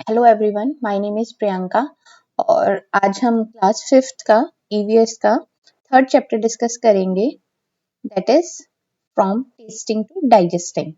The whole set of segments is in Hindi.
Hello everyone, my name is Priyanka और आज हम क्लास फिफ्थ का ईवीएस का थर्ड चैप्टर डिस्कस करेंगे, that is from tasting to digesting.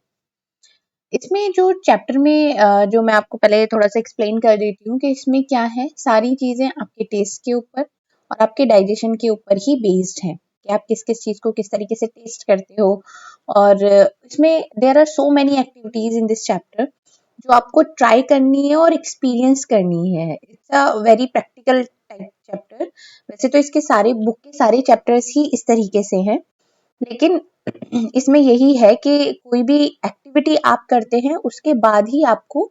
इसमें जो चैप्टर में जो मैं आपको पहले थोड़ा सा एक्सप्लेन कर देती हूँ कि इसमें क्या है। सारी चीजें आपके टेस्ट के ऊपर और आपके डाइजेशन के ऊपर ही बेस्ड है कि आप किस किस चीज को किस तरीके से टेस्ट करते हो। और इसमें there are so many activities in this chapter जो आपको ट्राई करनी है और एक्सपीरियंस करनी है। It's a very practical type chapter. वैसे तो इसके सारे बुक के सारे चैप्टर्स ही इस तरीके से हैं, लेकिन इसमें यही है कि कोई भी एक्टिविटी आप करते हैं उसके बाद ही आपको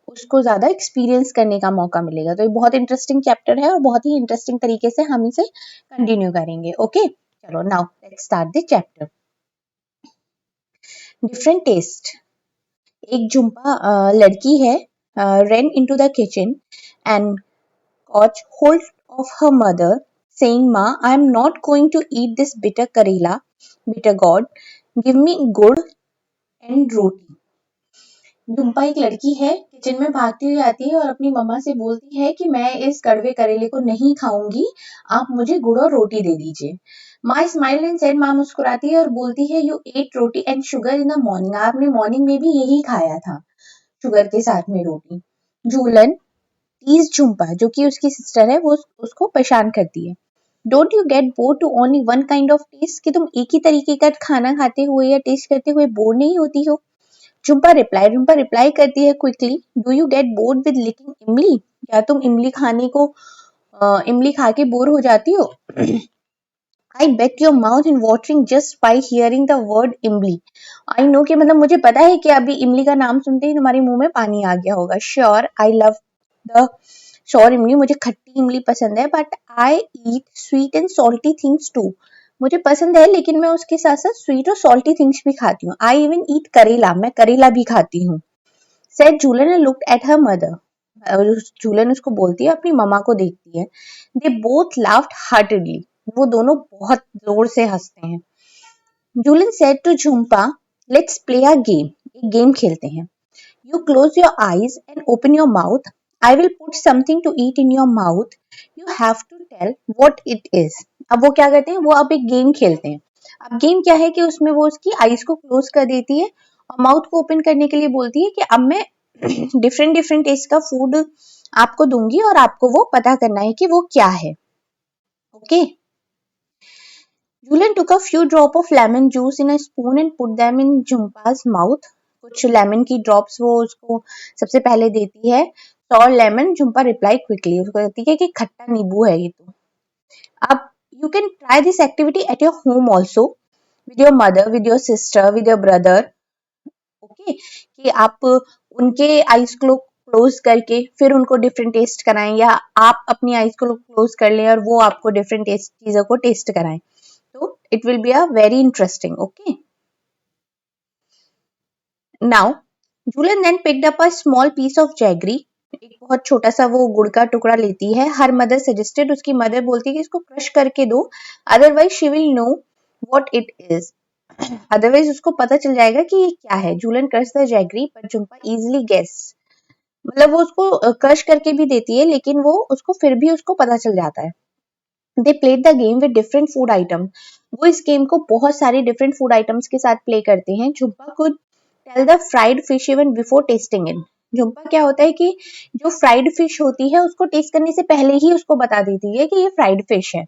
उसको ज्यादा एक्सपीरियंस करने का मौका मिलेगा। तो ये बहुत इंटरेस्टिंग चैप्टर है और बहुत ही इंटरेस्टिंग तरीके से हम इसे कंटिन्यू करेंगे। ओके, चलो now let's start the chapter. Different taste. एक झुम्पा लड़की है, ran into the kitchen and caught hold of her mother, saying, "Ma, I am not going to eat this bitter karela. Bitter God, give me good and roti." Jhumpa एक लड़की है, किचन में भागती हुई आती है और अपनी मम्मा से बोलती है कि मैं इस कड़वे करेले को नहीं खाऊंगी, आप मुझे गुड़ और रोटी दे दीजिए। माँ स्माइल एंड सेड, माँ मुस्कुराती है और बोलती है, "you ate roti and sugar in the morning." आपने मॉर्निंग में भी यही खाया था, शुगर के साथ में रोटी। झूलन टीज झुम्पा, जो कि उसकी सिस्टर है, वो उसको परेशान करती है। Don't you get bored to only one kind of taste, कि तुम एक ही तरीके का खाना खाते हुए या टेस्ट करते हुए बोर नहीं होती हो। झुम्पा रिप्लाई करती है quickly, do you get bored with licking imli, क्या तुम इमली खाने को इमली खा के बोर हो जाती हो। I bet your mouth in watering just by hearing the word imli. I no कि मतलब मुझे पता है कि अभी इमली का नाम सुनते ही तुम्हारे मुंह में पानी आ गया होगा। Sure I love the sour imli, मुझे खट्टी इमली पसंद है, but I eat sweet and salty things too. मुझे पसंद है लेकिन मैं उसके साथ साथ स्वीट और सॉल्टी थिंग्स भी खाती हूँ। आई इवन ईट करेला, मैं करेला भी खाती हूँ। Said Jhulan and looked at her mother. Jhulan उसको बोलती है, अपनी मम्मा को देखती है। दे बोथ लाफ्ड हार्टेडली, वो दोनों बहुत जोर से हंसते हैं। Jhulan said to Jhumpa, let's play a game, एक गेम खेलते हैं। You close your eyes and open your mouth. I will put something to eat in your mouth. You have to tell what it is. अब वो क्या करते हैं, वो अब एक गेम खेलते हैं। अब गेम क्या है कि उसमें वो उसकी आईज को क्लोज कर देती है और माउथ को ओपन करने के लिए बोलती है कि अब मैं डिफरेंट डिफरेंट टेस्ट का फूड आपको दूंगी और आपको वो पता करना है कि वो क्या है। Okay. Julian took a few drops of lemon juice in a spoon and put them in Jhumpa's mouth. कुछ लेमन की ड्रॉप्स वो उसको सबसे पहले देती है। Sour lemon, Jhumpa reply quickly, उसको कहती है कि खट्टा नींबू है ये तो। अब you can try this activity at your home also, with your mother, with your sister, with your brother. Okay, कि आप उनके आईज को क्लोज करके फिर उनको डिफरेंट टेस्ट कराएं, या आप अपनी आईज को क्लोज कर लें और वो आपको डिफरेंट टेस्ट चीजों को टेस्ट कराएं। So it will be a very interesting. Okay. Now, Julian then picked up a small piece of jaggery. एक बहुत छोटा सा वो गुड़ का टुकड़ा लेती है। हर मदर सजेस्टेड, उसकी मदर बोलती है कि इसको क्रश करके दो, otherwise she will know what it is, otherwise उसको पता चल जाएगा कि ये क्या है। जूलन क्रश द जैगरी पर झुम्पा इजिली गेस, मतलब वो उसको क्रश करके भी देती है लेकिन वो उसको फिर भी उसको पता चल जाता है। They played the game with different food item, वो इस गेम को बहुत सारे डिफरेंट फूड आइटम्स के साथ प्ले करते हैं। Jhumpa could tell the fried fish even before tasting it. Jhumpa क्या होता है कि जो फ्राइड फिश होती है उसको टेस्ट करने से पहले ही उसको बता देती है कि ये फ्राइड फिश है।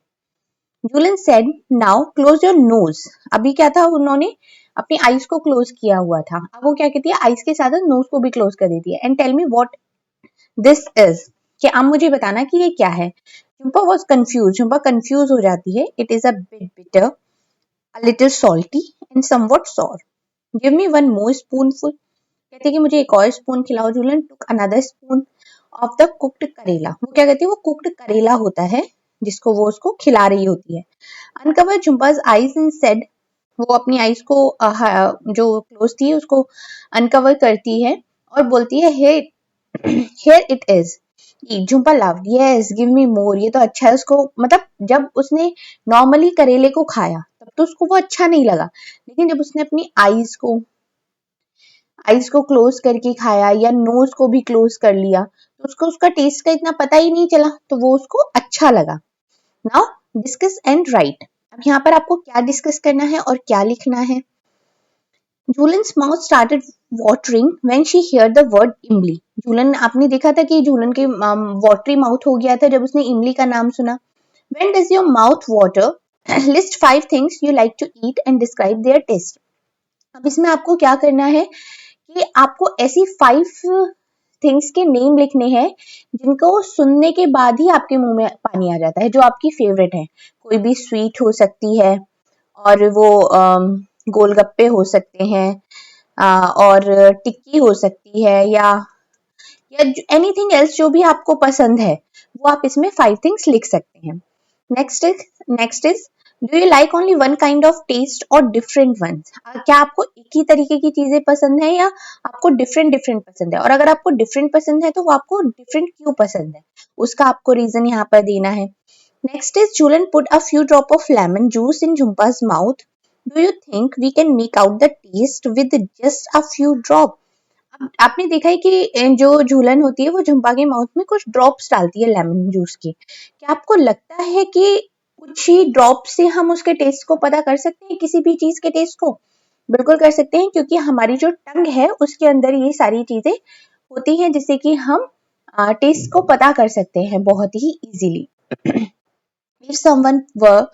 Jhulan said, now close your nose. अभी क्या था, उन्होंने अपनी आईज को क्लोज किया हुआ था, अब वो क्या कहती है, आईज के साथ नोज को भी क्लोज कर देती है। And tell me what this is, कि अब मुझे बताना कि ये क्या है। Jhumpa was confused, Jhumpa confuse हो जाती है। It is a bit bitter, a little salty and somewhat sour. Give me one more spoonful, कहते कि मुझे एक और स्पून खिलाओ। Jhulan took another spoon of the cooked karela, वो क्या कहती है, वो कुक्ड करेला होता है जिसको वो उसको खिला रही होती है। अनकवर झुम्पाज आईज एंड सेड, वो अपनी आईज को जो क्लोज थी उसको अनकवर करती है और बोलती है, here it is. Jhumpa laughed, yes give me more, ये तो अच्छा है। उसको मतलब जब उसने नॉर्मली करेले को खाया तब तो उसको वो अच्छा नहीं लगा, लेकिन जब उसने अपनी आईज को क्लोज करके खाया या नोज को भी क्लोज कर लिया तो उसको उसका टेस्ट का इतना पता ही नहीं चला, तो वो उसको अच्छा लगा। Now discuss and right. अब यहाँ पर आपको क्या डिस्कस करना है और क्या लिखना है। Julan's mouth started watering when she heard the word इमली। जूलन, आपने देखा था कि जूलन के वाटरी माउथ हो गया था जब उसने इमली का नाम सुना। When does your mouth water? List 5 things you like to eat and describe their taste. अब इसमें आपको क्या करना है कि आपको ऐसी 5 थिंग्स के नेम लिखने हैं जिनको सुनने के बाद ही आपके मुंह में पानी आ जाता है, जो आपकी फेवरेट है। कोई भी स्वीट हो सकती है और वो गोलगप्पे हो सकते हैं, और टिक्की हो सकती है, या एनीथिंग एल्स जो भी आपको पसंद है वो आप इसमें 5 थिंग्स लिख सकते हैं। Next is do you like only one kind of taste और डिफरेंट वंस। क्या आपको एक ही तरीके की चीजें पसंद है या आपको डिफरेंट डिफरेंट पसंद है, और अगर आपको डिफरेंट पसंद है तो वो आपको डिफरेंट क्यों पसंद है, उसका आपको रीजन यहाँ पर देना है। Next is Julan put a few drop of lemon juice in Jhumpa's mouth. Do you think we can make out the taste with just a few drop. आपने देखा है कि जो झूलन होती है वो झुम्पा के माउथ में कुछ ड्रॉप्स डालती है लेमन जूस की। क्या आपको लगता है कि कुछ ही ड्रॉप से हम उसके टेस्ट को पता कर सकते हैं, किसी भी चीज के टेस्ट को? बिल्कुल कर सकते हैं, क्योंकि हमारी जो टंग है उसके अंदर ये सारी चीजें होती हैं जिससे कि हम टेस्ट को पता कर सकते हैं बहुत ही easily. If someone were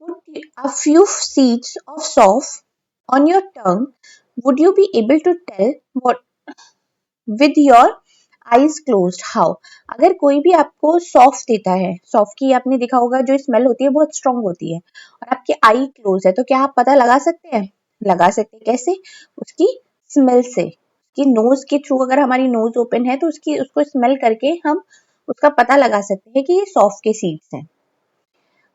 put a few seeds of sauce on your tongue, would you be able to tell what with your eyes closed how? अगर कोई भी आपको सौंफ देता है, सौंफ की आपने देखा होगा जो स्मेल होती है बहुत स्ट्रॉन्ग होती है, और आपकी आई क्लोज है, तो क्या आप पता लगा सकते हैं? लगा सकते हैं। कैसे? उसकी स्मेल से, कि नोज के थ्रू, अगर हमारी नोज ओपन है तो उसको स्मेल करके हम उसका पता लगा सकते हैं कि ये सौंफ के सीड्स हैं।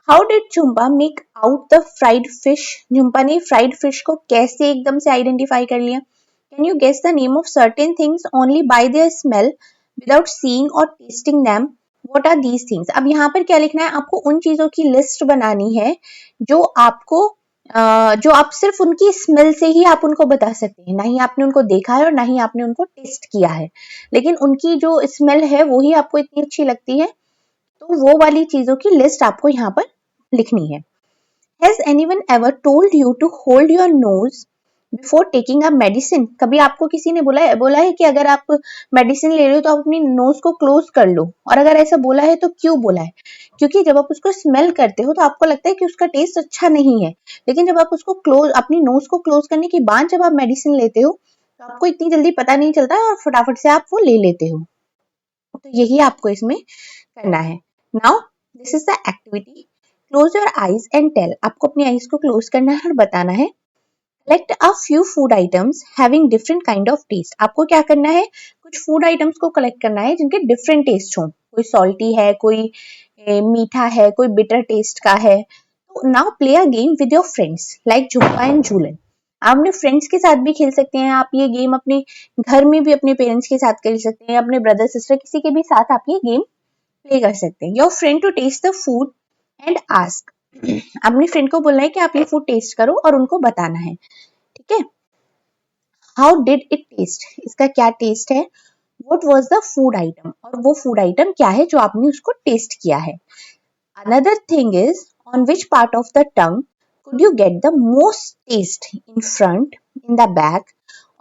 How did Jhumpa make out the fried fish. Jhumpa ने फ्राइड फिश को कैसे एकदम से आइडेंटिफाई कर लिया? Can you guess the name of certain things only by their smell without seeing or tasting them. What are these things. अब यहाँ पर क्या लिखना है, आपको उन चीजों की लिस्ट बनानी है जो आप सिर्फ उनकी स्मेल से ही आप उनको बता सकते हैं, ना ही आपने उनको देखा है और ना ही आपने उनको टेस्ट किया है, लेकिन उनकी जो स्मेल है वो ही आपको इतनी अच्छी लगती है, तो वो वाली चीजों की लिस्ट आपको यहाँ पर लिखनी है। Has anyone ever told you to hold your nose before taking a medicine? कभी आपको किसी ने बोला है कि अगर आप मेडिसिन ले रहे हो तो आप अपनी नोज को क्लोज कर लो, और अगर ऐसा बोला है तो क्यों बोला है? क्योंकि जब आप उसको स्मेल करते हो तो आपको लगता है कि उसका टेस्ट अच्छा नहीं है, लेकिन जब आप उसको अपनी नोज को क्लोज करने के बाद जब आप मेडिसिन लेते हो तो आपको इतनी जल्दी पता नहीं चलता और फटाफट से आप वो ले लेते हो। तो यही आपको इसमें करना है। Now this is the activity. Close your eyes and tell. आपको अपनी आईज को क्लोज करना है और बताना है। Collect a few food items having different kind of taste. आपको क्या करना है, कुछ फूड आइटम्स को कलेक्ट करना है जिनके डिफरेंट टेस्ट हों। कोई सॉल्टी है, कोई मीठा है, कोई बिटर टेस्ट का है। तो now play a game with your friends like Jhumpa and Jhulan. आप अपने फ्रेंड्स के साथ भी खेल सकते हैं, आप ये गेम अपने घर में भी अपने पेरेंट्स के साथ खेल सकते हैं, अपने ब्रदर सिस्टर किसी के भी साथ आप ये गेम प्ले कर सकते हैं। Your friend to taste the food and ask. अपनी फ्रेंड को बोलना है कि आप ये फूड टेस्ट करो और उनको बताना है, ठीक है। हाउ डिड इट टेस्ट, इसका क्या टेस्ट है। What was the food item, और वो फूड आइटम क्या है जो आपने उसको टेस्ट किया है। Another thing is on which part of the tongue could you get the most taste, in front, in the back,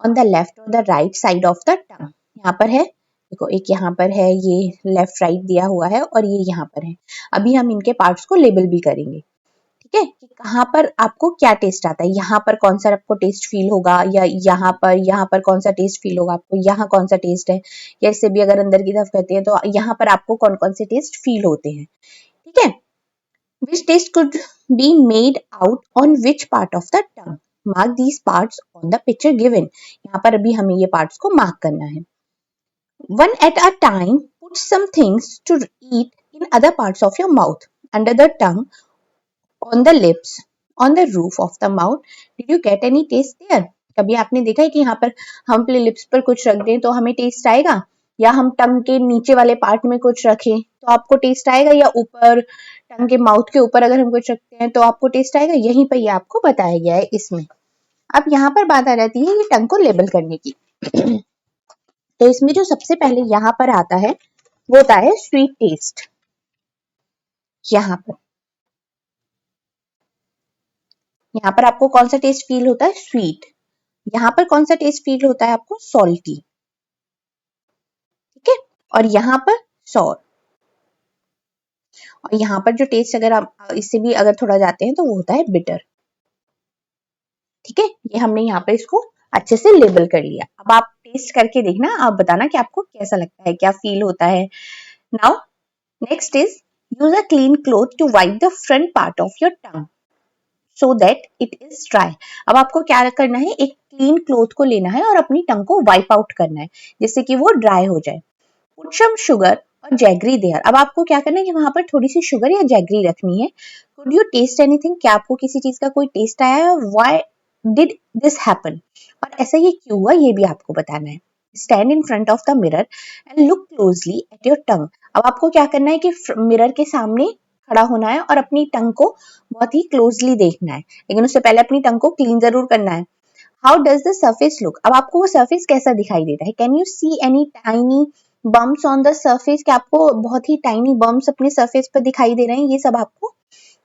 on the left or the right side of the tongue. यहाँ पर है, देखो एक यहाँ पर है, ये लेफ्ट राइट दिया हुआ है और ये यहाँ पर है। अभी हम इनके पार्ट्स को लेबल भी करेंगे, ठीक है, कि कहाँ पर आपको क्या टेस्ट आता है। यहाँ पर कौन सा आपको टेस्ट फील होगा, या यहाँ पर कौन सा टेस्ट फील होगा आपको, यहाँ कौन सा टेस्ट है, या इससे भी अगर अंदर की तरफ कहते हैं तो यहाँ पर आपको कौन कौन से टेस्ट फील होते हैं, ठीक है। Which taste could be made out on which part of the tongue? Mark these parts on the picture given. यहाँ पर अभी हमें ये parts को mark करना है। One at a time, put some things to eat in other parts of your mouth, under the tongue, on the lips, on the roof of the mouth. Did you get any taste there? कभी आपने देखा है कि यहाँ पर हम अपने लिप्स पर कुछ रख दें तो हमें टेस्ट आएगा, या हम टंग के नीचे वाले पार्ट में कुछ रखें तो आपको टेस्ट आएगा, या ऊपर टंग के माउथ के ऊपर अगर हम कुछ रखते हैं तो आपको टेस्ट आएगा। यहीं पर ये आपको बताया गया है इसमें। अब यहाँ पर बात आ जाती है ये टंग को लेबल करने की। तो इसमें जो सबसे पहले यहाँ पर आता है वो होता है स्वीट टेस्ट। यहाँ पर आपको कौन सा टेस्ट फील होता है? स्वीट। यहाँ पर कौन सा टेस्ट फील होता है आपको? सॉल्टी। ठीक है, और यहाँ पर सॉर। और यहाँ पर जो टेस्ट अगर आप इससे भी अगर थोड़ा जाते हैं तो वो होता है बिटर। ठीक है, ये हमने यहाँ पे इसको अच्छे से लेबल कर लिया। अब आप टेस्ट करके देखना, आप बताना कि आपको कैसा लगता है, क्या फील होता है। Now next is use a clean cloth to wipe the front part of your tongue so that it is dry. अब आपको क्या करना है, एक क्लीन क्लॉथ को लेना है और अपनी टंग को वाइप आउट करना है जिससे कि वो ड्राई हो जाए। पुट सम शुगर और जैगरी देयर। अब आपको क्या करना है कि वहां पर थोड़ी सी शुगर या जैगरी रखनी है। Could you taste anything? क्या आपको किसी चीज का कोई टेस्ट आया है? Why did this happen? और ऐसा ये क्यों हुआ ये भी आपको बताना है। Stand in front of the mirror and look closely at your tongue. अब आपको क्या करना है कि मिरर के सामने खड़ा होना है और अपनी टंग को बहुत ही क्लोजली देखना है, लेकिन उससे पहले अपनी टंग को क्लीन जरूर करना है। How does the surface look? अब आपको वो सर्फेस कैसा दिखाई देता है? Can you see any tiny bumps on the surface? क्या आपको बहुत ही टाइनी बम्प्स अपने सर्फेस पर दिखाई दे रहे हैं? ये सब आपको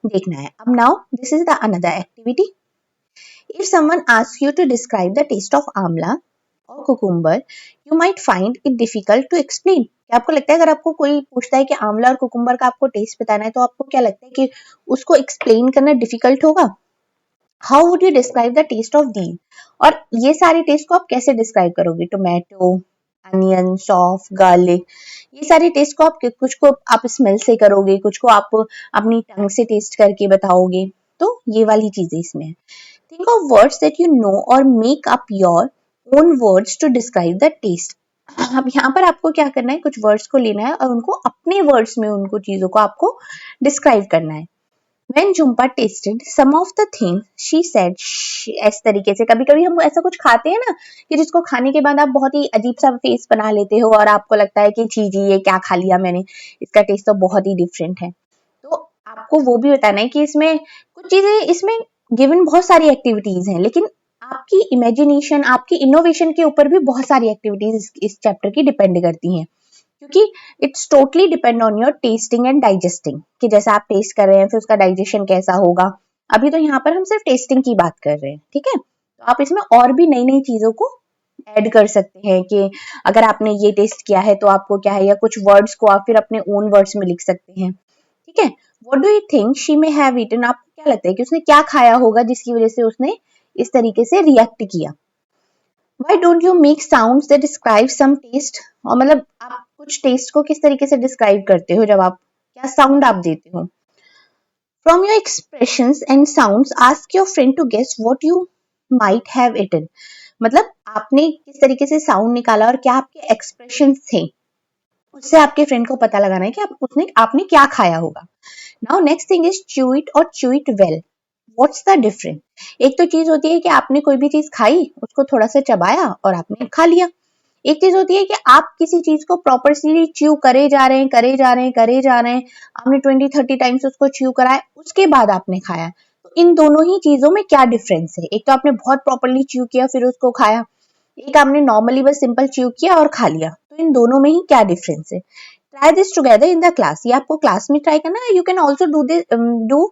देखना है। अब now this is the another activity. If someone asks you to describe the taste of amla और cucumber you might find it difficult to explain. क्या आपको लगता है अगर आपको कोई पूछता है कि आंवला और कुकुम्बर का आपको टेस्ट बताना है तो आपको क्या लगता है कि उसको एक्सप्लेन करना डिफिकल्ट होगा? How would you describe the taste of these? और ये सारे टेस्ट को आप कैसे डिस्क्राइब करोगे? टोमेटो, अनियन, सौफ, गार्लिक, ये सारे टेस्ट को आप कुछ को आप स्मेल से करोगे, कुछ को आप अपनी टंग से टेस्ट करके बताओगे। तो ये वाली चीजें इसमें है। Think of words that you know or make up your own words to describe the taste. अब यहाँ पर आपको क्या करना है, कुछ वर्ड्स को लेना है और उनको अपने वर्ड्स में उनको चीजों को आपको डिस्क्राइब करना है। When Jhumpa tasted some of the things she said, इस तरीके से कभी कभी हम ऐसा कुछ खाते हैं ना कि जिसको खाने के बाद आप बहुत ही अजीब सा फेस बना लेते हो और आपको लगता है कि जी जी ये क्या खा लिया मैंने, इसका टेस्ट तो बहुत ही डिफरेंट है। तो आपको वो भी बताना है कि इसमें कुछ चीजें, इसमें गिवन बहुत सारी एक्टिविटीज हैं, लेकिन आपकी इमेजिनेशन, आपकी इनोवेशन के ऊपर भी बहुत सारी एक्टिविटीज इस चैप्टर की डिपेंड करती हैं, क्योंकि it's totally depend on your testing and digesting, कि जैसा आप टेस्ट कर रहे हैं फिर उसका डाइजेशन कैसा होगा। अभी तो यहाँ पर हम सिर्फ टेस्टिंग की बात कर रहे हैं, ठीक है। तो आप इसमें और भी नई नई चीजों को ऐड कर सकते हैं कि अगर आपने ये टेस्ट किया है तो आपको क्या है, या कुछ वर्ड्स को आप फिर अपने ओन वर्ड्स में लिख सकते हैं, ठीक है। What do you think she may have eaten? आपको क्या लगता है कि उसने क्या खाया होगा जिसकी वजह से उसने इस तरीके से रिएक्ट किया। Why don't you make sounds that describe some taste? और मतलब आप कुछ टेस्ट को किस तरीके से डिस्क्राइब करते हो, जब आप क्या साउंड आप देते हो। From your expressions and sounds, ask your friend to guess what you might have eaten. मतलब आपने किस तरीके से साउंड निकाला और क्या आपके एक्सप्रेशन थे, उससे आपके फ्रेंड को पता लगाना है कि आपने क्या खाया होगा। Now next thing is chew it or chew it well. What's the difference? एक तो चीज होती है कि आपने कोई भी चीज खाई, उसको थोड़ा सा चबाया और आपने खा लिया। एक चीज होती है कि आप किसी चीज को प्रॉपरली च्यू करे जा रहे हैं, करे जा रहे हैं, करे जा रहे हैं, आपने 20-30 टाइम्स उसको च्यू करा है, उसके बाद आपने खाया। तो इन दोनों ही चीजों में क्या डिफरेंस है? एक तो आपने बहुत प्रॉपरली च्यू किया फिर उसको खाया, एक आपने नॉर्मली बस सिंपल च्यू किया और खा लिया। तो इन दोनों में ही क्या डिफरेंस है? Try this together in the class. ये आपको क्लास में ट्राई करना है। You can also do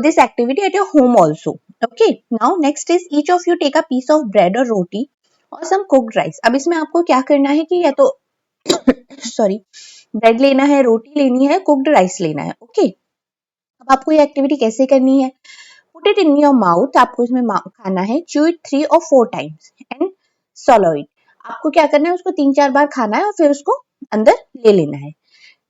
this activity at your home also. Okay, now next is each of you take a piece of bread or roti और some cooked rice. अब इसमें आपको क्या करना है कि या तो सॉरी ब्रेड लेना है, रोटी लेनी है, कुक्ड राइस लेना है। ओके, अब आपको ये एक्टिविटी कैसे करनी है? Put it in your mouth, आपको इसमें खाना है। Chew it 3 or 4 times and swallow it. आपको क्या करना है, उसको 3-4 बार खाना है और फिर उसको अंदर ले लेना है।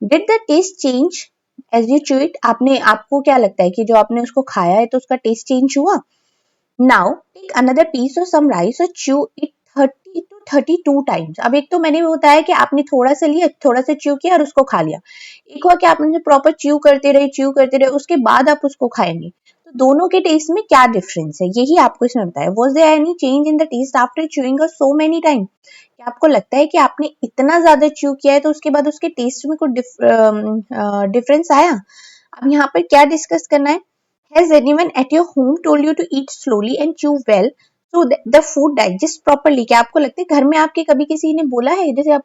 Did the taste change as you chew it? आपको क्या लगता है कि जो आपने उसको खाया है तो उसका टेस्ट चेंज हुआ? नाउ टेक अनदर पीस और सम राइस और च्यू इट 30 to 32 टाइम्स। अब एक तो मैंने बताया कि आपने थोड़ा सा लिया, थोड़ा सा च्यू किया और उसको खा लिया। एक हुआ कि आपने प्रॉपर च्यू करते रहे उसके बाद आप उसको खाएंगे। तो दोनों के टेस्ट में क्या डिफरेंस है, यही आपको इसमें बताया। Was there any change in the taste after chewing so many time? क्या आपको लगता है कि आपने इतना ज्यादा च्यू किया है तो उसके बाद उसके टेस्ट में कुछ डिफरेंस आया? अब यहाँ पर क्या डिस्कस करना है? Has anyone at your home told you to eat slowly and chew well so the food digest properly. क्या आपको लगता है घर में आपके कभी किसी ने बोला है, जैसे आप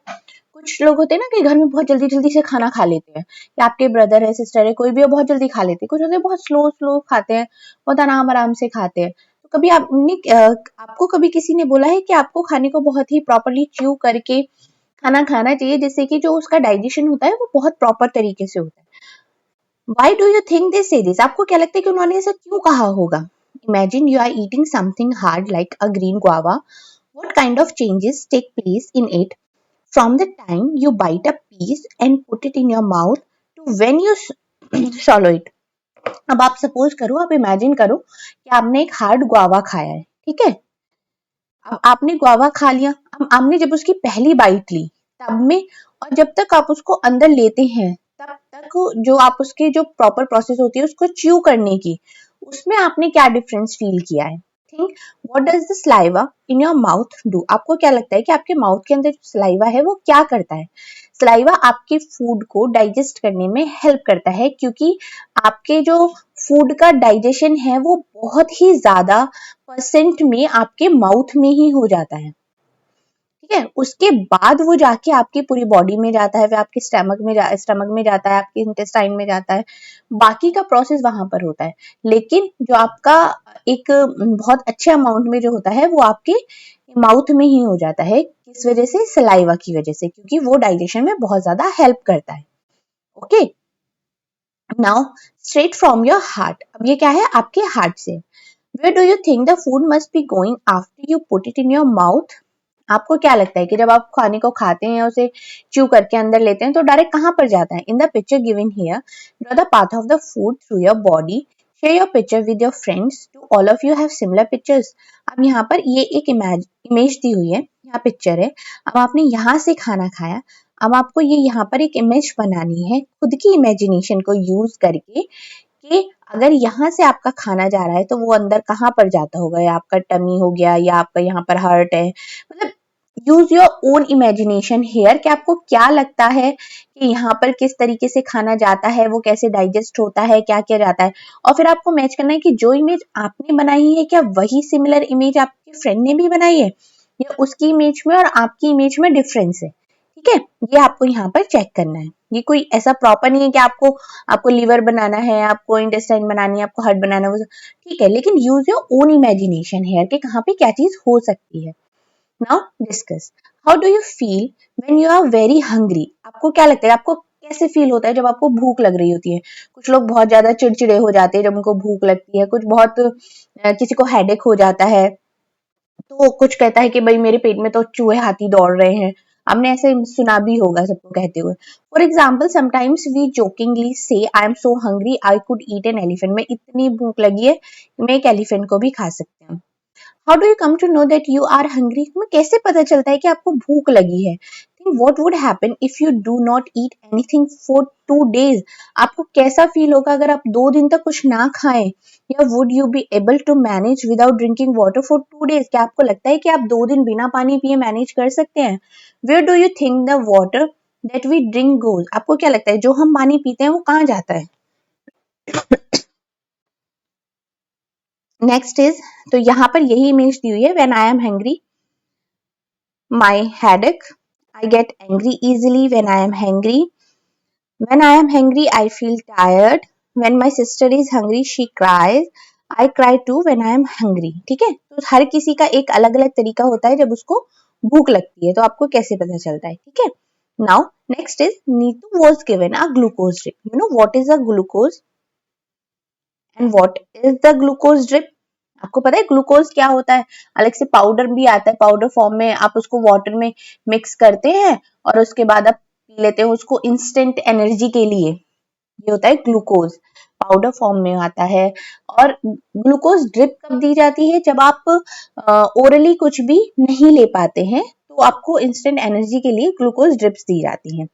कुछ लोग होते हैं ना कि घर में बहुत जल्दी जल्दी से खाना खा लेते हैं, या आपके ब्रदर है सिस्टर है कोई भी है बहुत जल्दी खा लेते हैं, कुछ होते हैं बहुत स्लो स्लो खाते हैं, बहुत आराम आराम से खाते हैं। तो कभी आपको कभी किसी ने बोला है कि आपको खाने को बहुत ही प्रॉपरली च्यू करके खाना खाना चाहिए, जिससे कि जो उसका डाइजेशन होता है वो बहुत प्रॉपर तरीके से होता है? Why do you think they say this? आपको क्या लगता है कि उन्होंने ऐसा क्यों कहा होगा? Imagine you are eating something hard like a green guava. What kind of changes take place in it from the time you bite a piece and put it in your mouth to when you swallow it? अब आप सपोज करो, आप इमेजिन करो कि आपने एक हार्ड गुआवा खाया है, ठीक है? अब आपने गुआवा खा लिया, अब आपने जब उसकी पहली बाइट ली तब में, और जब तक आप उसको अंदर लेते हैं तब तक जो आप उसके जो प्रॉपर प्रोसेस होती है उसको च्यू करने की, उसमें आपने क्या डिफरेंस फील किया है? Think what does the saliva in your mouth do? आपको क्या लगता है कि आपके माउथ के अंदर जो सलाइवा है वो क्या करता है? सलाइवा आपके फूड को डाइजेस्ट करने में हेल्प करता है, क्योंकि आपके जो फूड का डाइजेशन है वो बहुत ही ज्यादा परसेंट में आपके माउथ में ही हो जाता है, ठीक है? उसके बाद वो जाके आपकी पूरी बॉडी में जाता है, फिर आपके स्टमक में जाता है, आपके इंटेस्टाइन में जाता है, बाकी का प्रोसेस वहां पर होता है। लेकिन जो आपका एक बहुत अच्छे अमाउंट में जो होता है वो आपके माउथ में ही हो जाता है। किस वजह से? सलाइवा की वजह से, क्योंकि वो डाइजेशन में बहुत ज्यादा हेल्प करता है। Okay, now straight from your heart. अब ये क्या है? आपके हार्ट से। Where do you think the food must be going after you put it in your mouth? आपको क्या लगता है कि जब आप खाने को खाते हैं या उसे च्यू करके अंदर लेते हैं तो डायरेक्ट कहाँ पर जाता है? In the picture given here, draw the path of the food through your body, share your picture with your friends, do all of you have similar pictures? अब यहाँ पर ये एक इमेज दी हुई है, यहाँ पिक्चर है। अब आपने यहाँ से खाना खाया, अब आपको ये यहाँ पर एक इमेज बनानी है खुद की इमेजिनेशन को यूज करके, कि अगर यहाँ से आपका खाना जा रहा है तो वो अंदर कहाँ पर जाता होगा, या आपका टमी हो गया, या आपका यहाँ पर हार्ट है, मतलब use your own imagination here कि आपको क्या लगता है कि यहाँ पर किस तरीके से खाना जाता है, वो कैसे डाइजेस्ट होता है, क्या क्या जाता है। और फिर आपको मैच करना है कि जो इमेज आपने बनाई है क्या वही सिमिलर इमेज आपके फ्रेंड ने भी बनाई है, या उसकी इमेज में और आपकी इमेज में डिफरेंस है, ठीक है? ये आपको यहाँ पर चेक करना है। ये कोई ऐसा प्रॉपर नहीं है कि आपको आपको लीवर बनाना है, आपको इंटेस्टाइन बनानी है, आपको हार्ट बनाना है, ठीक है? लेकिन use your own imagination here कि कहाँ पे क्या चीज हो सकती है। Now discuss, how do you feel when you are very hungry? आपको क्या लगता है, आपको कैसे फील होता है जब आपको भूख लग रही होती है? कुछ लोग बहुत ज्यादा चिड़चिड़े हो जाते हैं जब उनको भूख लगती है, कुछ बहुत किसी को हेडेक हो जाता है, तो कुछ कहता है कि भाई मेरे पेट में तो चूहे हाथी दौड़ रहे हैं। आपने ऐसे सुना भी होगा सबको कहते हुए। For example sometimes we jokingly say I am so hungry I could eat an elephant. में इतनी भूख लगी है कि मैं एक एलिफेंट को भी खा सकती हूँ। How do you come to know that you are hungry? तुम्हें कैसे पता चलता है कि आपको भूख लगी है? Think what would happen if you do not eat anything for 2 days? आपको कैसा फील होगा अगर आप 2 दिन तक कुछ ना खाएं? या would you be able to manage without drinking water for 2 days? क्या आपको लगता है कि आप 2 दिन बिना पानी पिए मैनेज कर सकते हैं? Where do you think the water that we drink goes? आपको क्या लगता है जो हम पानी पीते हैं वो कहाँ जाता है? नेक्स्ट इज, तो यहाँ पर यही इमेज दी हुई है, when I am hangry my headache, I get angry easily when I am hungry, when I am hungry I feel tired, when my sister is hungry she cries, I cry too when I am hungry। ठीक है, तो हर किसी का एक अलग अलग तरीका होता है जब उसको भूख लगती है, तो आपको कैसे पता चलता है, ठीक है? Now next is, Neetu was given a glucose drip, you know what is a glucose and what is the glucose drip? आपको पता है ग्लूकोज क्या होता है? अलग से पाउडर भी आता है, पाउडर फॉर्म में आप उसको वाटर में मिक्स करते हैं और उसके बाद आप पी लेते हैं उसको इंस्टेंट एनर्जी के लिए। ये होता है ग्लूकोज, पाउडर फॉर्म में आता है। और ग्लूकोज ड्रिप कब दी जाती है? जब आप ओरली कुछ भी नहीं ले पाते हैं तो आपको इंस्टेंट एनर्जी के लिए ग्लूकोज ड्रिप्स दी जाती हैं,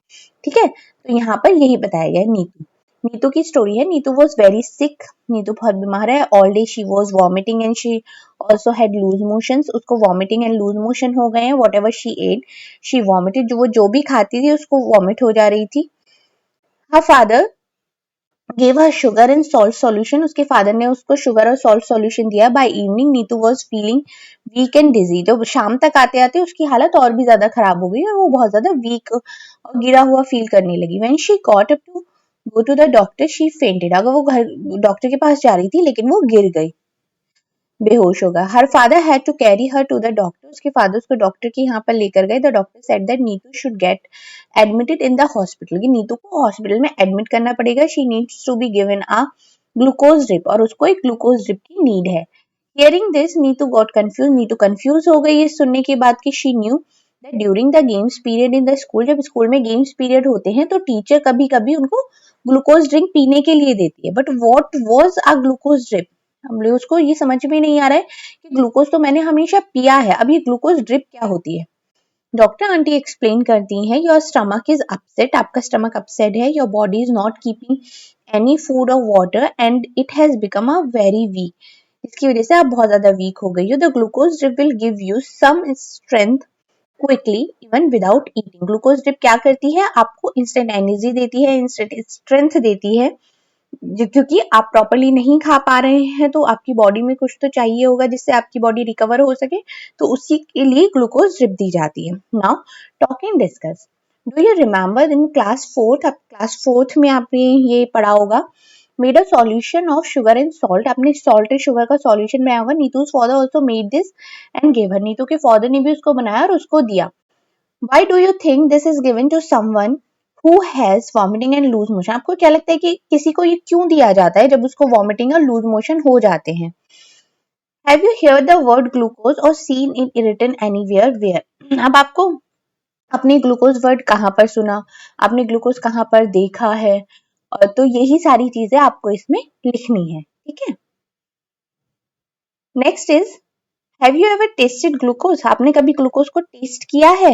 ठीक है? तो यहाँ पर यही बताया गया है। नीतू, नीतू की स्टोरी है। Neetu was very sick, Neetu बहुत बीमार है। All day she was vomiting and she also had loose motions. उसको वॉमिटिंग एंड लूज मोशन हो गए हैं। Whatever she ate she vomited, जो वो जो भी खाती थी उसको वॉमिट हो जा रही थी। Her father gave her sugar and salt solution. उसके फादर ने उसको शुगर और सॉल्ट सॉल्यूशन दिया. By evening Neetu was feeling weak and dizzy. जब शाम तक आते आते उसकी हालत और भी ज्यादा खराब हो गई और वो बहुत ज्यादा वीक और गिरा हुआ फील करने लगी. When she got up to go to the doctor she fainted. अगर वो घर डॉक्टर के पास जा रही थी लेकिन वो गिर गई, बेहोश होगा. Her father had to carry her to the doctor. उसके फादर उसको डॉक्टर के यहाँ पर लेकर गए. The doctor said that Neetu should get admitted in the hospital, कि नीतू को हॉस्पिटल में एडमिट करना पड़ेगा. She needs to be given a glucose drip, और उसको एक ग्लूकोज ड्रिप की नीड है. Hearing this Neetu got confused. Neetu confuse हो गई इस सुनने के बाद कि she knew that during the games period in the school, जब स्कूल में गेम्स पीरियड होते हैं तो टीचर कभी कभी उनको ग्लूकोज ड्रिंक पीने के लिए देती है. But what was a glucose drip? हम लोग उसको ये समझ में नहीं आ रहा है कि ग्लूकोज तो मैंने हमेशा पिया है, अब ये ग्लूकोज ड्रिप क्या होती है. डॉक्टर आंटी एक्सप्लेन करती हैं, योर स्टमक इज अपसेट, आपका स्टमक अपसेट है. Your body is not keeping any food or water and it has become a very weak, इसकी वजह से आप बहुत ज्यादा वीक हो गई हो. The glucose drip will give you some strength quickly even without eating. Glucose drip क्या करती है? आपको इंस्टेंट एनर्जी देती है, इंस्टेंट स्ट्रेंथ देती है, क्योंकि आप प्रॉपरली नहीं खा पा रहे हैं तो आपकी बॉडी में कुछ तो चाहिए होगा जिससे आपकी बॉडी रिकवर हो सके, तो उसी के लिए ग्लूकोज ड्रिप दी जाती है. Now talk and discuss. Do you remember in class fourth, आप क्लास फोर्थ में आपने ये पढ़ा होगा, made a solution of sugar and salt, आपने सॉल्ट एंड शुगर का सॉल्यूशन बनाया होगा. Neetu's father also made this and give her, Neetu के फादर ने भी उसको बनाया और उसको दिया. Why do you think this is given to someone who has vomiting and loose motion? आपको क्या लगता है कि किसी को ये क्यों दिया जाता है जब उसको vomiting और loose motion हो जाते हैं? Have you heard the word glucose or seen it written anywhere? Where? अब आपको अपने ग्लूकोज वर्ड कहाँ पर सुना, आपने ग्लूकोज कहाँ पर देखा है, और तो यही सारी चीजें आपको इसमें लिखनी है. ठीक है. Next is, have you ever tested glucose? आपने कभी ग्लूकोज को टेस्ट किया है?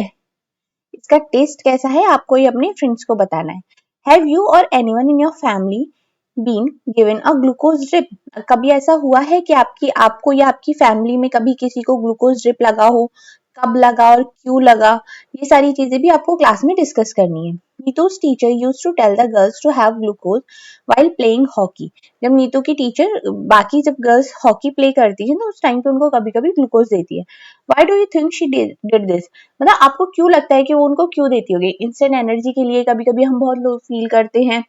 इसका टेस्ट कैसा है आपको ये अपने फ्रेंड्स को बताना है. Have you or anyone in your family been given a glucose drip? कभी ऐसा हुआ है कि आपको या आपकी फैमिली में कभी किसी को ग्लूकोज ड्रिप लगा हो, कब लगा और क्यों लगा, ये सारी चीजें भी आपको क्लास में डिस्कस करनी है. Neetu's teacher used to tell the girls to have glucose while playing hockey. जब नीतू की टीचर बाकी जब गर्ल्स हॉकी प्ले करती है तो उस टाइम पे उनको कभी कभी ग्लूकोज देती है. Why do you think she did this? मतलब आपको क्यों लगता है कि वो उनको क्यों देती होगी? इंस्टेंट एनर्जी के लिए. कभी कभी हम बहुत लो फील करते हैं,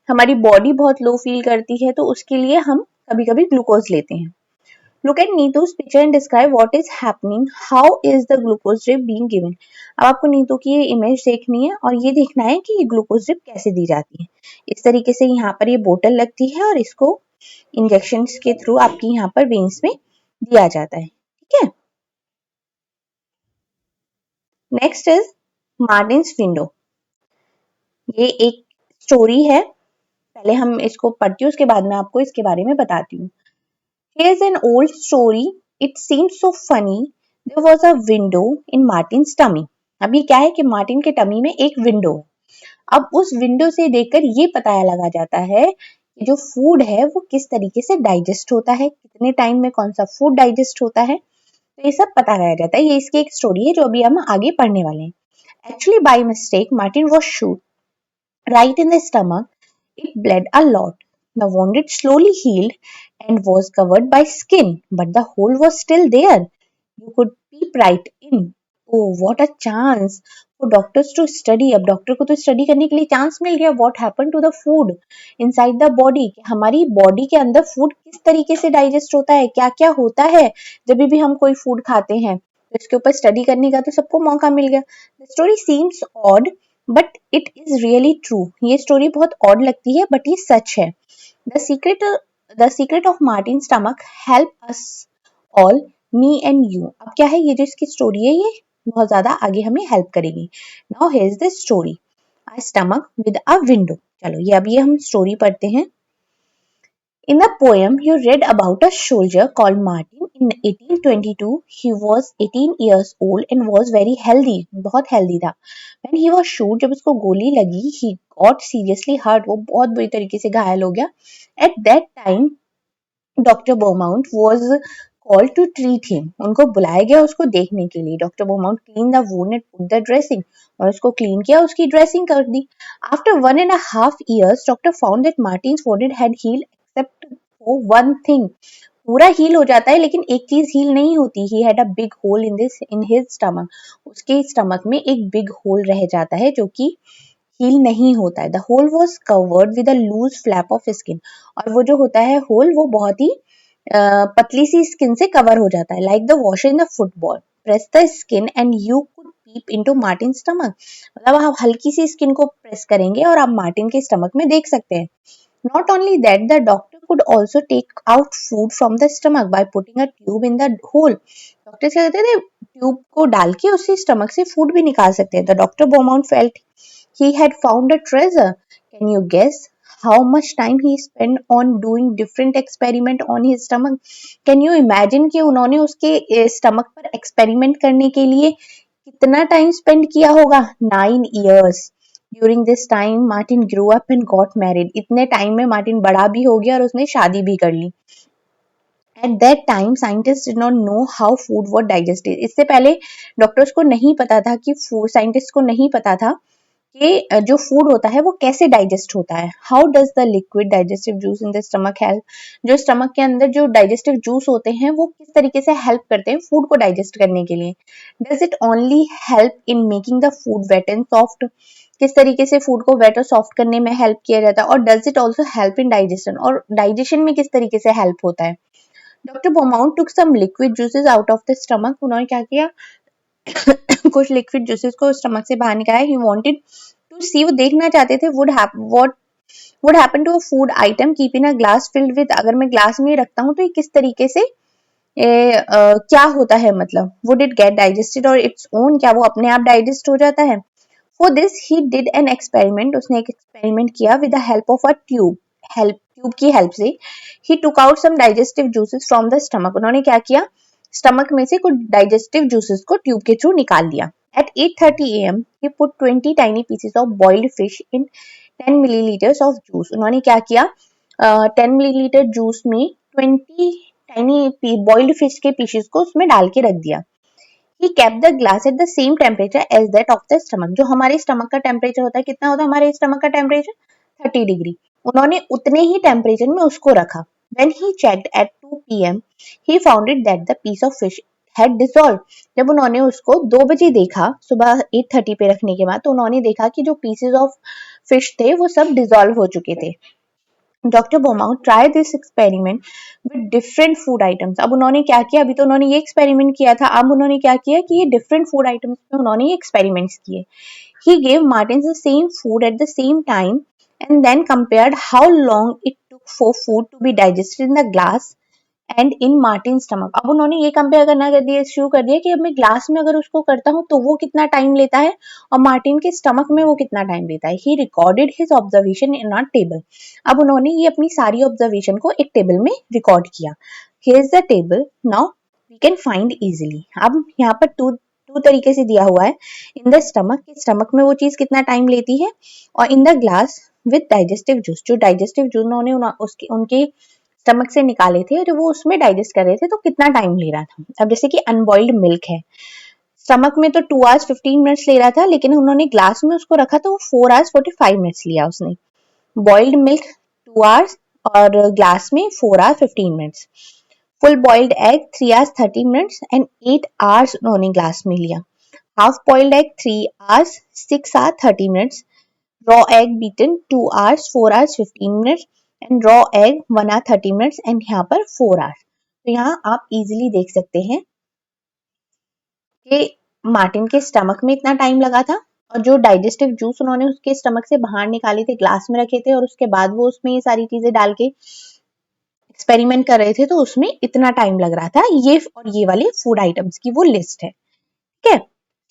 हमारी बॉडी बहुत लो फील करती है, तो उसके लिए हम कभी कभी ग्लूकोज लेते हैं. Look at Neetu's picture and describe what is happening. How is the glucose drip being given? अब आपको नीतू की ये इमेज देखनी है और ये देखना है कि ये ग्लूकोज ड्रिप कैसे दी जाती है. इस तरीके से यहाँ पर ये बोतल लगती है और इसको इंजेक्शन के थ्रू आपकी यहाँ पर वेन्स में दिया जाता है. ठीक है. Next is Martins window. ये एक स्टोरी है, पहले हम इसको पढ़ती हूँ उसके बाद मैं आपको इसके बारे में बताती हूँ. Here's an old story. It seems so funny. There was a window in Martin's tummy. अब ये क्या है कि मार्टिन के टमी में एक विंडो है. अब उस विंडो से देखकर ये पता लगा जाता है कि जो फूड है वो किस तरीके से डाइजेस्ट होता है, कितने टाइम में कौन सा फूड डाइजेस्ट होता है, तो ये सब पता लगा जाता है. ये इसकी एक स्टोरी है जो अभी हम आगे पढ़ने वाले हैं. Actually, by mistake, Martin was shot right in the stomach. It bled a lot. The wound slowly healed and was covered by skin, but the hole was still there. You could peep right in. Oh, what a chance for doctors to study. अब डॉक्टर को तो स्टडी करने के लिए चांस मिल गया. What happened to the food inside the body? कि हमारी बॉडी के अंदर फूड किस तरीके से डाइजेस्ट होता है, क्या क्या होता है जब भी हम कोई फूड खाते हैं, तो इसके ऊपर स्टडी करने का तो सबको मौका मिल गया. The story seems odd, but it is really true. ये स्टोरी बहुत ऑड लगती है बट ये सच है. The secret of Martin stomach help us all, me and you. अब क्या है, ये जो इसकी स्टोरी है ये बहुत ज्यादा आगे हमें हेल्प करेगी. Now here is the story, a stomach with a window. चलो ये अभी हम स्टोरी पढ़ते हैं. In the poem, you read about a soldier called Martin. In 1822, he was 18 years old and was very healthy. बहुत healthy था. When he was shot, जब उसको गोली लगी, he got seriously hurt. वो बहुत बुरी तरीके से घायल हो गया. At that time, Dr. Beaumont was called to treat him. उनको बुलाया गया उसको देखने के लिए. Dr. Beaumont cleaned the wound and put the dressing. और उसको clean किया, उसकी dressing कर दी. After 1.5 years, doctor found that Martin's wound had healed except for one thing. पूरा हील हो जाता है लेकिन एक चीज हील नहीं होती. He had a big hole in his stomach. उसके स्टमक में एक बिग होल रह जाता है जो कि हील नहीं होता है. The hole was covered with a loose flap of skin. और वो जो होता है होल वो बहुत ही पतली सी स्किन से कवर हो जाता है. Like the washer in the football. Press the skin and you could peep into Martin stomach. मतलब आप हल्की सी स्किन को प्रेस करेंगे और आप मार्टिन के स्टमक में देख सकते हैं. Not only that, the doctor could also take out food from the stomach by putting a tube in the hole. Doctor क्या कहते थे, ट्यूब को डाल के उससे स्टमक से फूड भी निकाल सकते हैं. The Dr. Beaumont felt he had found a treasure. Can you guess how much time he spent on doing different experiment on his stomach? Can you imagine कि उन्होंने उसके स्टमक पर एक्सपेरिमेंट करने के लिए कितना टाइम स्पेंड किया होगा? 9 years. During this time, Martin grew up and got married. इतने टाइम में मार्टिन बड़ा भी हो गया और उसने शादी भी कर ली. At that time, scientists did not know how food was digested. इससे पहले डॉक्टर्स को नहीं पता था कि साइंटिस्ट को नहीं पता था कि जो फूड होता है वो कैसे डाइजेस्ट होता है. How does the liquid digestive juice in the stomach help. जो स्टमक के अंदर जो डाइजेस्टिव जूस होते हैं वो किस तरीके से हेल्प करते हैं फूड को डाइजेस्ट करने के लिए. Does it only help in making the food wet and soft. किस तरीके से फूड को वेट और सॉफ्ट करने में हेल्प किया जाता है. और does it also help in digestion. और डाइजेशन में किस तरीके से हेल्प होता है. Doctor Beaumont took some liquid juices out of the stomach. उन्होंने क्या किया, कुछ लिक्विड जूसेस को स्टमक से बाहर निकाला. ही वांटेड टू सी, वो देखना चाहते थे what would happen to a food item keep in a glass filled with. अगर मैं ग्लास में रखता हूँ तो ये किस तरीके से क्या होता है, मतलब would it get digested or its own, क्या वो अपने आप डाइजेस्ट हो जाता है. For this he did an experiment. उसने एक एक्सपेरिमेंट किया with the help of a tube की हेल्प से. He took out some digestive juices from the stomach. उन्होंने क्या किया, स्टमक में से कुछ डाइजेस्टिव जूसेस को ट्यूब के थ्रू निकाल दिया. At 8:30 a.m. he put 20 tiny pieces of boiled fish in 10 milliliters of juice. उन्होंने क्या किया, 10 मिलीलीटर जूस में 20 टाइनी बॉइल्ड फिश के पीसेस को उसमें डाल के रख दिया. He kept the glass at the same temperature as that of the stomach. जो हमारे स्टमक का टेम्परेचर होता है, कितना होता है हमारे स्टमक का टेम्परेचर, 30 डिग्री. उन्होंने उतने ही टेम्परेचर में उसको रखा. When he checked at 2 p.m. he found it that the piece of fish had dissolved. जब उन्होंने उसको 2 बजे देखा, सुबह 8:30 पे रखने के बाद, तो उन्होंने देखा कि जो पीसेस ऑफ फिश थे वो सब डिसॉल्व हो चुके थे. Doctor Beaumont try this experiment with different food items. अब उन्होंने क्या किया, अभी तो उन्होंने ये एक्सपेरिमेंट किया था, अब उन्होंने क्या किया कि ये डिफरेंट फूड आइटम्स में उन्होंने ये एक्सपेरिमेंट्स किए. He gave Martin the same food at the same time and then compared how long it took for food to be digested in the glass and in Martin stomach. अब उन्होंने ये कंपेयर करना कर दिया, शुरू कर दिया कि अब मैं ग्लास में अगर उसको करता हूँ तो वो कितना टाइम लेता है और मार्टिन के स्टमक में वो कितना टाइम लेता है. He recorded his observation in a table. अब उन्होंने ये अपनी सारी ऑब्जर्वेशन को एक टेबल में रिकॉर्ड किया. Here is the table, now we can find easily. अब यहाँ पर टू तरीके से दिया हुआ है. इन द स्टमक में वो चीज कितना टाइम लेती है, और इन the glass with digestive juice, जो डाइजेस्टिव जूस उन्होंने उनके स्टमक से निकाले थे और वो उसमें डाइजेस्ट कर रहे थे तो कितना टाइम ले रहा था. अब जैसे कि अनबॉइल्ड मिल्क है, स्टमक में तो 2 hours 15 minutes ले रहा था, लेकिन उन्होंने ग्लास में उसको रखा तो 4 hours 45 minutes लिया उसने. बॉइल्ड मिल्क 2 hours और ग्लास में 4 hours 15 minutes. Full boiled egg 3 hours 30 minutes and 8 hours उन्होंने ग्लास में लिया. Half boiled egg 3 hours 6 hours 30 minutes. Raw egg beaten 2 hours 4 hours 15 minutes and raw egg 1 hour 30 minutes and यहाँ पर 4 hours. तो यहाँ आप इजीली देख सकते हैं कि मार्टिन के स्टमक में इतना टाइम लगा था और जो डाइजेस्टिव जूस उन्होंने उसके स्टमक से बाहर निकाले थे, ग्लास में रखे थे और उसके बाद वो उसमें ये सारी चीजें डाल के एक्सपेरिमेंट कर रहे थे, तो उसमें इतना टाइम लग रहा था. ये और ये वाले फूड आइटम्स की वो लिस्ट है. ठीक है.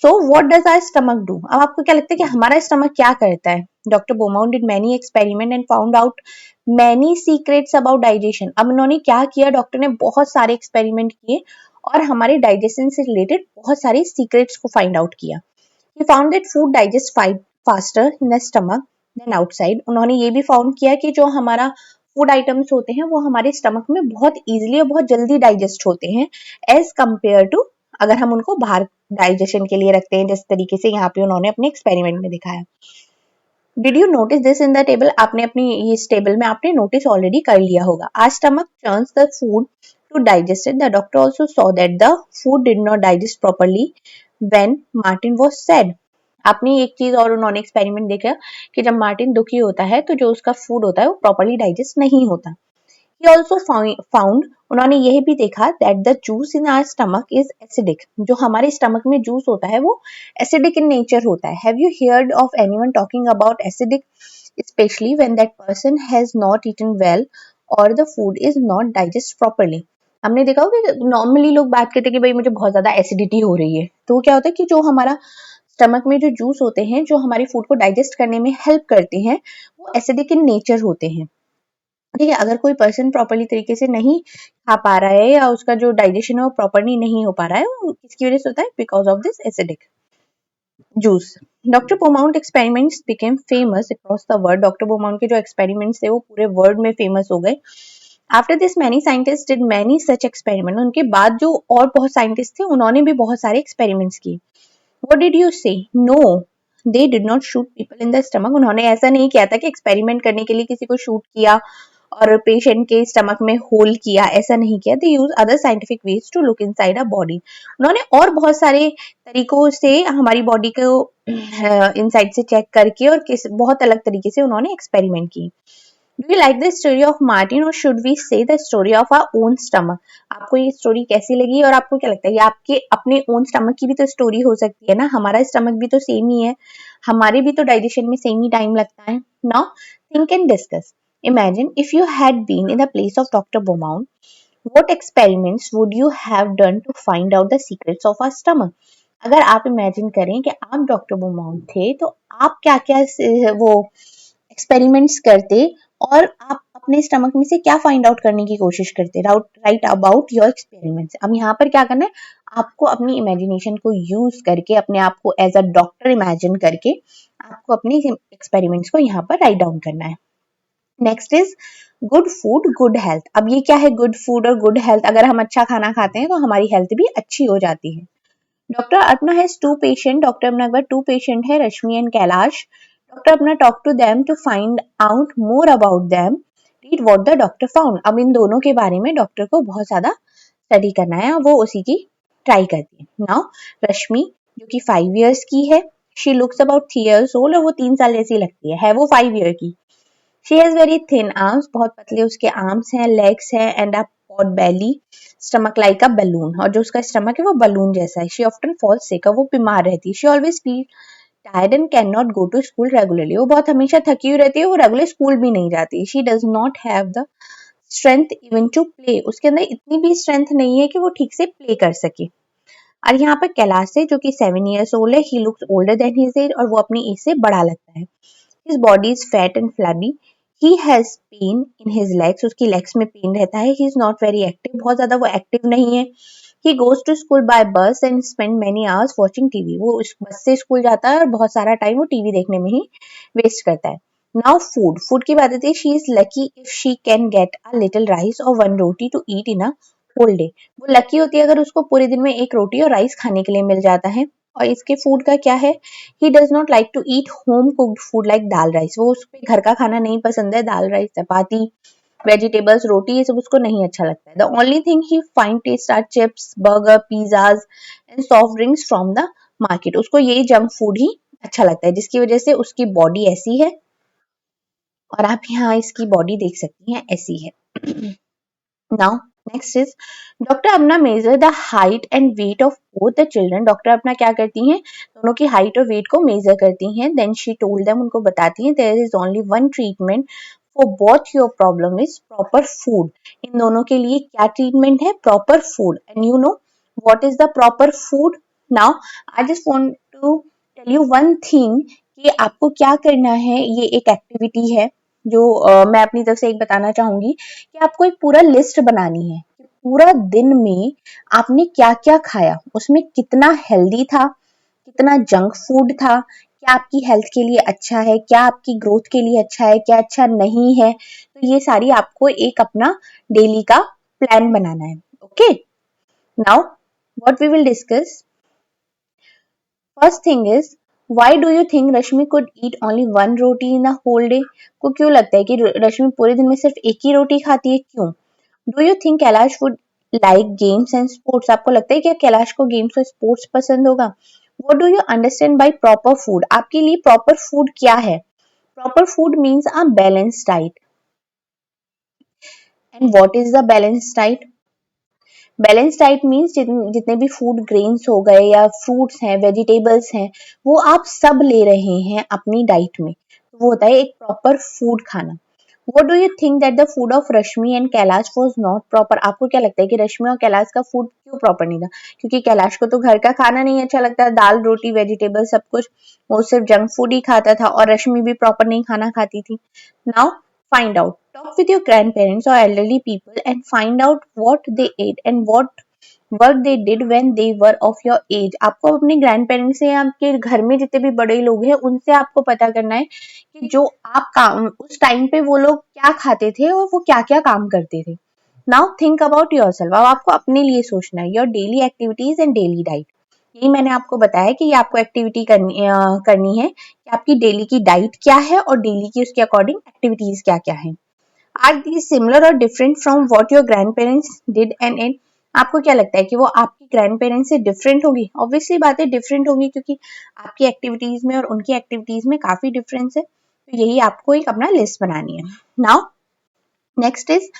So what does our stomach do. अब आपको क्या लगता है कि हमारा स्टमक क्या करता है. Doctor Beaumont did many experiment and found out many secrets about digestion. अब उन्होंने क्या किया, डॉक्टर ने बहुत सारे एक्सपेरिमेंट किए और हमारे डाइजेशन से रिलेटेड बहुत सारे सीक्रेट्स को फाइंड आउट किया. He found that food digest faster in the stomach than outside. उन्होंने ये भी फाउंड किया कि जो हमारा फूड आइटम्स होते हैं वो हमारे स्टमक में बहुत इजीली और बहुत जल्दी डाइजेस्ट होते हैं एज कंपेयर टू अगर हम उनको बाहर डाइजेशन के लिए रखते हैं, जिस तरीके से यहाँ पे उन्होंने अपने एक्सपेरिमेंट में दिखाया। Did you notice this in the table? आपने अपनी इस टेबल में आपने नोटिस ऑलरेडी कर लिया होगा। Our stomach churns the food to digest it. The doctor also saw that the food did not digest properly when Martin was sad. आपने एक चीज और उन्होंने एक्सपेरिमेंट देखा कि जब मार्टिन दुखी होता है तो जो उसका फूड होता है वो प्रॉपरली डाइजेस्ट नहीं होता। He also found उन्होंने यह भी देखा that the juice in our stomach is acidic. जो हमारे स्टमक में जूस होता है वो acidic in nature होता है। Have you heard of anyone talking about acidic, especially when that person has not eaten well or the food is not digest properly? हमने देखा होगा कि नॉर्मली लोग बात करते हैं कि भाई मुझे बहुत ज्यादा एसिडिटी हो रही है, तो वो क्या होता है कि जो हमारा स्टमक में जो जूस होते हैं जो हमारी फूड को डाइजेस्ट करने में हेल्प करते हैं वो एसिडिक इन नेचर होते हैं। ठीक है, अगर कोई पर्सन प्रॉपरली तरीके से नहीं खा पा रहा है या उसका जो डाइजेशन है वो प्रॉपरली नहीं हो पा रहा है, वो किसकी वजह से होता है? Because of this acidic juice. Doctor Beaumont experiments became famous across the world. Doctor Beaumont के जो एक्सपेरिमेंट्स थे वो पूरे वर्ल्ड में फेमस हो गए। After this many scientist did many such experiment. उनके बाद जो और बहुत साइंटिस्ट थे उन्होंने भी बहुत सारे एक्सपेरिमेंट्स किए। What did you say? No, they did not shoot people in the stomach. उन्होंने ऐसा नहीं किया था कि एक्सपेरिमेंट करने के लिए किसी को शूट किया और पेशेंट के स्टमक में होल किया, ऐसा नहीं किया। They use other scientific ways to look inside a body. उन्होंने और बहुत सारे तरीकों से हमारी बॉडी को इनसाइड से चेक करके और बहुत अलग तरीके से उन्होंने एक्सपेरिमेंट की। Do you like the story of Martin और should we say the story of our own stomach? आपको ये स्टोरी कैसी लगी और आपको क्या लगता है ये आपके अपने ओन स्टमक की भी तो स्टोरी हो सकती है ना? हमारा स्टमक भी तो सेम ही है, हमारे भी तो डाइजेशन में सेम ही टाइम लगता है। Now think and discuss. Imagine if you had been in the place of Dr. Beaumont, what experiments would you have done to find out the secrets of our stomach? अगर आप इमेजिन करें कि आप डॉक्टर बोमाउंट थे तो आप क्या क्या वो एक्सपेरिमेंट्स करते और आप अपने स्टमक में से क्या फाइंड आउट करने की कोशिश करते? Right about your experiments. अब यहाँ पर क्या करना है, आपको अपनी इमेजिनेशन को यूज करके अपने आप को एज अ डॉक्टर इमेजिन करके आपको अपनी एक्सपेरिमेंट्स को यहाँ पर राइट डाउन करना है। Next is good food good health. अब ये क्या है गुड फूड और गुड हेल्थ? अगर हम अच्छा खाना खाते हैं तो हमारी हेल्थ भी अच्छी हो जाती है। डॉक्टर अर्पना हैज टू पेशेंट। डॉक्टर अर्पना के पास 2 पेशेंट है, रश्मि एंड कैलाश। डॉक्टर अर्पना talk to them to find out more about them. Read what the doctor found. अब इन दोनों के बारे में डॉक्टर को बहुत ज्यादा स्टडी करना है और वो उसी की ट्राई करती है। नाउ रश्मि जो कि 5 इयर्स की है, she looks about 3 years old और वो 3 साल जैसी लगती है वो 5 ईयर की। She has very thin arms, बहुत पतले उसके आर्म्स हैं, लेग्स हैं and a pot Bailey, stomach like a balloon. और जो उसका स्टमक है वो बलून जैसा है। She often falls sick, वो बीमार रहती है। She always feels tired and cannot go to school regularly, वो बहुत हमेशा थकी हुई रहती है, वो रेगुलर स्कूल भी नहीं जाती। She does not have the strength even to play, उसके अंदर इतनी भी स्ट्रेंथ नहीं है कि वो ठीक से प्ले कर सके। और यहाँ पर कैलाश है जो कि 7 years old है। He looks older than his age, और वो अपनी एज से बड़ा लगता है। His body is fat and flabby. He has pain in his legs. उसकी legs में पेन रहता है। He is not very active. बहुत ज्यादा वो एक्टिव नहीं है। He goes to school by bus and spend many hours watching TV. वो उस बस से स्कूल जाता है और बहुत सारा टाइम वो टीवी देखने में ही वेस्ट करता है। Now food. Food की बात आती है। She is lucky if she can get a little rice or one roti to eat in a whole day. वो लकी होती है अगर उसको पूरे दिन में एक रोटी और राइस खाने के लिए मिल जाता है। और इसके फूड का क्या है, he does not like to eat home cooked food like dal rice. वो उसको घर का खाना नहीं पसंद है, दाल राइस चपाती वेजिटेबल्स रोटी ये सब उसको नहीं अच्छा लगता है। The only thing he find taste are chips burgers pizzas and soft drinks from the market. उसको यही जंक फूड ही अच्छा लगता है जिसकी वजह से उसकी बॉडी ऐसी है और आप यहाँ इसकी बॉडी देख सकती हैं ऐसी है। Now, next is डॉक्टर अपना measure the height and weight of both the children. Doctor अपना क्या करती हैं, दोनों की हाइट और वेट को मेजर करती हैं। देन शी टोल्ड देम, उनको बताती हैं there is only one treatment for both your problem is proper food. इन दोनों के लिए क्या ट्रीटमेंट है? Proper food. And you know what is the proper food? Now I just want to tell you one thing कि आपको क्या करना है। ये एक एक्टिविटी है जो मैं अपनी तरफ से एक बताना चाहूंगी कि आपको एक पूरा लिस्ट बनानी है कि पूरा दिन में आपने क्या क्या खाया, उसमें कितना हेल्दी था, कितना जंक फूड था, क्या आपकी हेल्थ के लिए अच्छा है, क्या आपकी ग्रोथ के लिए अच्छा है, क्या अच्छा नहीं है। तो तो ये सारी आपको एक अपना डेली का प्लान बनाना है. Okay, now what we will discuss. First thing is, why do you think Rashmi could eat only one roti in the whole day. को क्यों लगता है कि रश्मि पूरे दिन में सिर्फ एक ही रोटी खाती है, क्यों? Do you think Kailash would like games and sports. आपको लगता है क्या कैलाश को गेम्स और स्पोर्ट्स पसंद होगा? What do you understand by proper food. आपके लिए प्रॉपर फूड क्या है? Proper food means a balance diet. And what is the balance diet? Balance diet means जितने भी फूड ग्रेन्स हो गए या फ्रूट्स हैं, वेजिटेबल्स हैं, वो आप सब ले रहे हैं अपनी डाइट में, तो वो होता है एक प्रॉपर फूड खाना. What do you think that the food of Rashmi and Kailash was not proper? आपको क्या लगता है कि रश्मि और कैलाश का फूड क्यों प्रॉपर नहीं था? क्योंकि कैलाश को तो घर का खाना नहीं अच्छा लगता, दाल रोटी वेजिटेबल सब कुछ, वो सिर्फ जंक फूड ही खाता था, और रश्मि भी प्रॉपर नहीं खाना खाती थी. Now find out. Talk with your grandparents or elderly people and find out what they ate and what work they did when they were of your age. आपको अपने ग्रैंड पेरेंट्स से, आपके घर में जितने भी बड़े लोग हैं, उनसे आपको पता करना है कि जो आप काम उस टाइम पे वो लोग क्या खाते थे और वो क्या क्या काम करते थे. Now think about your self. अब आपको अपने लिए सोचना है. Your daily activities and daily diet. यही मैंने आपको बताया कि ये आपको एक्टिविटी करनी है कि आपकी डेली की डाइट क्या है और डेली की उसके अकॉर्डिंग एक्टिविटीज क्या क्या है. आर दीज सिमिलर और different from what your grand parents did and and. आपको क्या लगता है कि वो आपके ग्रैंड पेरेंट्स से डिफरेंट होगी? ऑब्वियसली बात है डिफरेंट होगी, क्योंकि आपकी एक्टिविटीज में और उनकी एक्टिविटीज में काफी डिफरेंस है. तो यही आपको एक अपना लिस्ट बनानी है. Now next is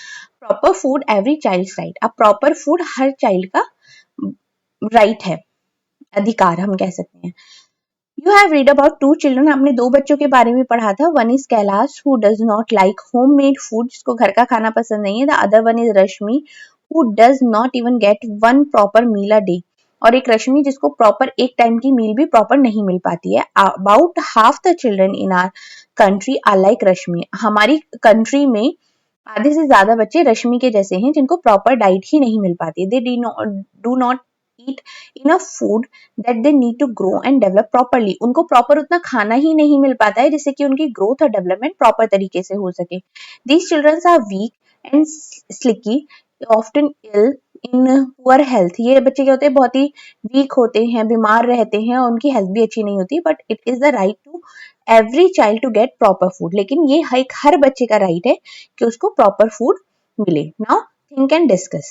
proper food every child right. अब प्रॉपर फूड हर चाइल्ड का राइट है, अधिकार हम कह सकते हैं. You have read about two children. आपने दो बच्चों के बारे में पढ़ा था. One is Kailash who does not like home made food, जिसको घर का खाना पसंद नहीं है. The other one is Rashmi who does not even get one proper meal a day. और एक रश्मि जिसको प्रॉपर एक टाइम की मील भी प्रॉपर नहीं मिल पाती है. About half the children in our country are like Rashmi. हमारी कंट्री में आधे से ज्यादा बच्चे रश्मि के जैसे हैं, जिनको प्रॉपर डाइट ही नहीं मिल पाती. They do not eat enough food that they need to grow and develop properly. उनको प्रॉपर उतना खाना ही नहीं मिल पाता है जिससे कि उनकी ग्रोथ और डेवलपमेंट प्रॉपर तरीके से हो सके. These childrens are weak and स्लिकी, often ill in poor health. ये बच्चे क्या होते हैं, बहुत ही वीक होते हैं, बीमार रहते हैं, और उनकी हेल्थ भी अच्छी नहीं होती. But it is the right to every child to get proper food. लेकिन ये एक हर बच्चे का राइट है कि उसको प्रॉपर फूड मिले. Now think and discuss.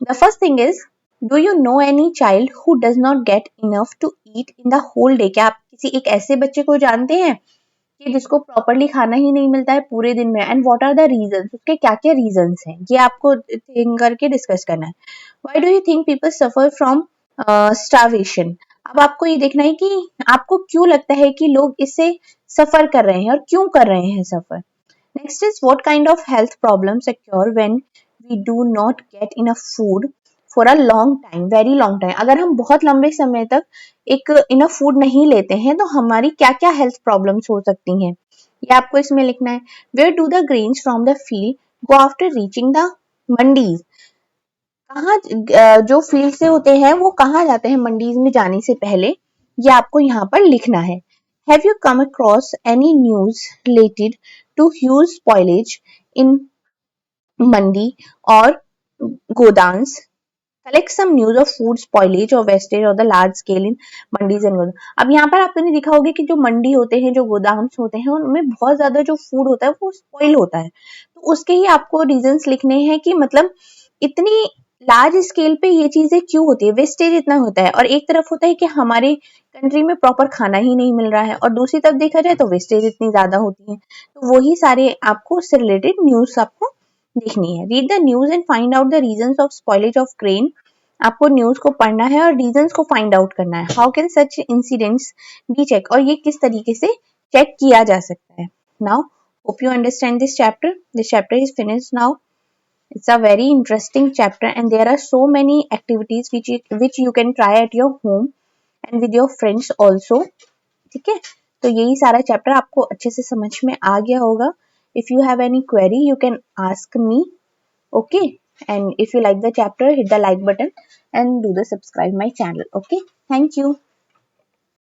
The first thing is, do you know any child who does not get enough to eat in the whole day. क्या आप किसी एक ऐसे बच्चे को जानते हैं कि जिसको प्रॉपरली खाना ही नहीं मिलता है पूरे दिन में? And what are the reasons, उसके क्या क्या रीजंस हैं, ये आपको थिंक करके डिस्कस करना है. Why do you think people suffer from starvation. अब आपको ये देखना है कि आपको क्यों लगता है कि लोग इससे सफर कर रहे हैं और क्यों कर रहे हैं suffer. Next is, what kind of health problems occur when we do not get enough food for a long time, very long time. अगर हम बहुत लंबे समय तक एक इनफ फूड नहीं लेते हैं तो हमारी क्या क्या हेल्थ प्रॉब्लम्स हो सकती हैं, ये आपको इसमें लिखना है. Where do the grains from the field go after reaching the mandis. कहाँ जो फील्ड से होते हैं वो कहाँ जाते हैं मंडीज में जाने से पहले, ये आपको यहाँ पर लिखना है. Have you come across any news related to huge spoilage in mandi or godams. Collect some news of food spoilage or wastage or the large scale in mandis and गोदाम. अब यहाँ पर आपने देखा होगा कि जो मंडी होते हैं, जो गोदाम्स होते हैं, उनमें बहुत ज्यादा जो फूड होता है वो स्पॉइल होता है. तो उसके ही आपको रीजंस लिखने हैं कि मतलब इतनी लार्ज स्केल पे ये चीजें क्यों होती है, वेस्टेज इतना होता है. और एक तरफ होता है कि हमारे कंट्री में प्रॉपर खाना ही नहीं मिल रहा है, और दूसरी तरफ देखा जाए तो वेस्टेज इतनी ज्यादा होती है. तो वही सारे आपको उससे रिलेटेड न्यूज आपको देखनी है. Read the news and find out the reasons of spoilage of grain. आपको न्यूज को पढ़ना है और रीजंस को फाइंड आउट करना है. How can such incidents be check, और ये किस तरीके से चेक किया जा सकता है. Now hope you understand this chapter. This chapter is finished now. It's a very interesting chapter and there are so many activities which you can try at your home and with your friends also. ठीक है, तो यही सारा चैप्टर आपको अच्छे से समझ में आ गया होगा. If you have any query you can ask me. Okay, and if you like the chapter hit the like button and do the subscribe my channel. Okay, thank you.